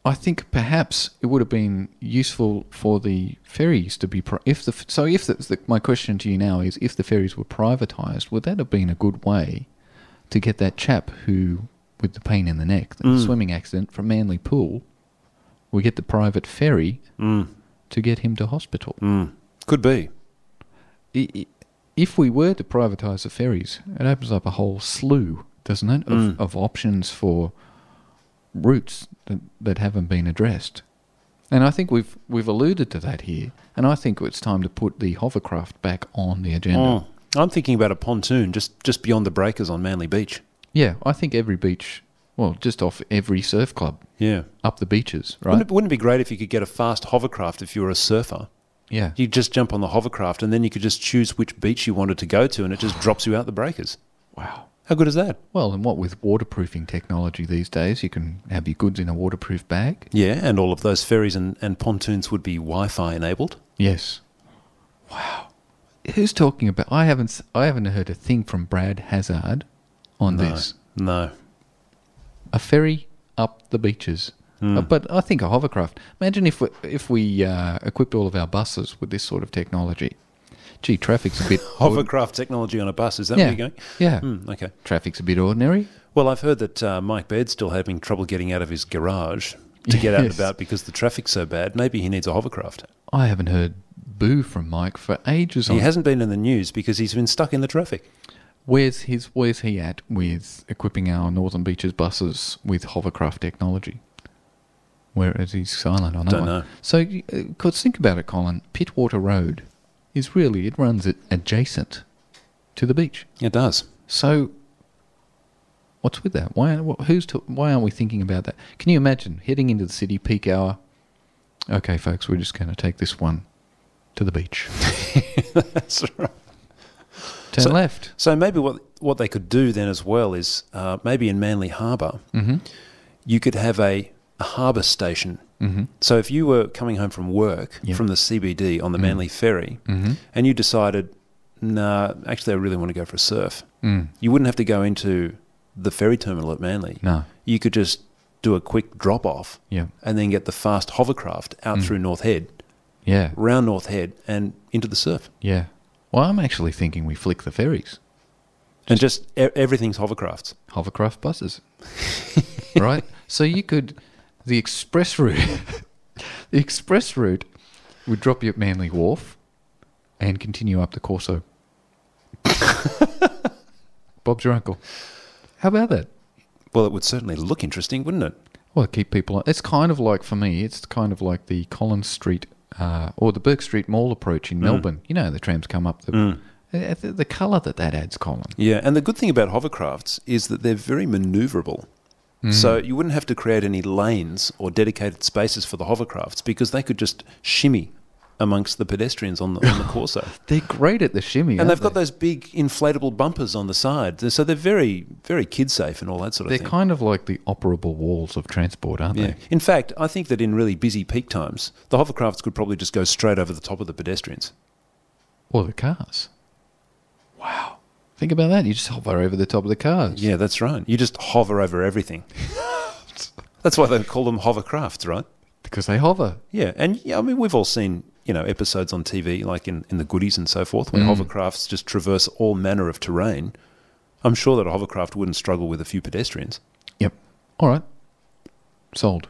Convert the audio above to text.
I think perhaps it would have been useful for the ferries to be... my question to you now is, if the ferries were privatised, would that have been a good way to get that chap who, with the pain in the neck, the swimming accident from Manly Pool, we get the private ferry to get him to hospital? Could be. If we were to privatise the ferries, it opens up a whole slew, doesn't it, of options for routes that haven't been addressed. And I think we've alluded to that here, and I think it's time to put the hovercraft back on the agenda. I'm thinking about a pontoon just beyond the breakers on Manly Beach. Yeah, I think every beach, just off every surf club. Yeah. Up the beaches, right? Wouldn't it be great if you could get a fast hovercraft if you were a surfer? Yeah. You just jump on the hovercraft and then you could just choose which beach you wanted to go to and it just drops you out the breakers. Wow. How good is that? Well, and what with waterproofing technology these days, you can have your goods in a waterproof bag. Yeah, and all of those ferries and pontoons would be Wi-Fi enabled. Yes. Wow. Who's talking about... I haven't heard a thing from Brad Hazard on this. No. A ferry up the beaches. But I think a hovercraft. Imagine if we equipped all of our buses with this sort of technology. Gee, traffic's a bit... Hovercraft technology on a bus, is that where you're going? Yeah. Okay. Traffic's a bit ordinary. Well, I've heard that Mike Baird's still having trouble getting out of his garage to get out and about because the traffic's so bad. Maybe he needs a hovercraft. I haven't heard boo from Mike for ages. He hasn't been in the news because he's been stuck in the traffic. Where's he at with equipping our Northern Beaches buses with hovercraft technology? Where is he silent on that Don't one? know. So, cause think about it, Colin. Pittwater Road is really, it runs it adjacent to the beach. It does. So, what's with that? Why aren't we thinking about that? Can you imagine heading into the city peak hour? Okay, folks, we're just going to take this one to the beach. That's right. Turn left. So maybe what they could do then as well is maybe in Manly Harbour, you could have a harbour station. So if you were coming home from work from the CBD on the Manly Ferry and you decided, nah, actually I really want to go for a surf, you wouldn't have to go into the ferry terminal at Manly. No. You could just do a quick drop-off and then get the fast hovercraft out through North Head, round North Head and into the surf. Yeah. Well, I'm actually thinking we flick the ferries. And just everything's hovercrafts. Hovercraft buses. Right? So you could... The express route would drop you at Manly Wharf and continue up the Corso. Bob's your uncle. How about that? Well, it would certainly look interesting, wouldn't it? Well, keep people... It's kind of like, for me, it's kind of like the Collins Street or the Burke Street Mall approach in Melbourne. You know, the trams come up. The colour that adds, Colin. Yeah, and the good thing about hovercrafts is that they're very manoeuvrable. So you wouldn't have to create any lanes or dedicated spaces for the hovercrafts because they could just shimmy amongst the pedestrians on the Corso. They're great at the shimmy, and they've got those big inflatable bumpers on the side. So they're very, very kid-safe and all that sort of thing. They're kind of like the operable walls of transport, aren't they? In fact, I think that in really busy peak times, the hovercrafts could probably just go straight over the top of the pedestrians. Or the cars. Wow. Think about that. You just hover over the top of the cars. Yeah, that's right. You just hover over everything. That's why they call them hovercrafts, right? Because they hover. Yeah, and I mean, we've all seen, episodes on TV, like in the Goodies and so forth, where hovercrafts just traverse all manner of terrain. I'm sure that a hovercraft wouldn't struggle with a few pedestrians. Yep. All right. Sold.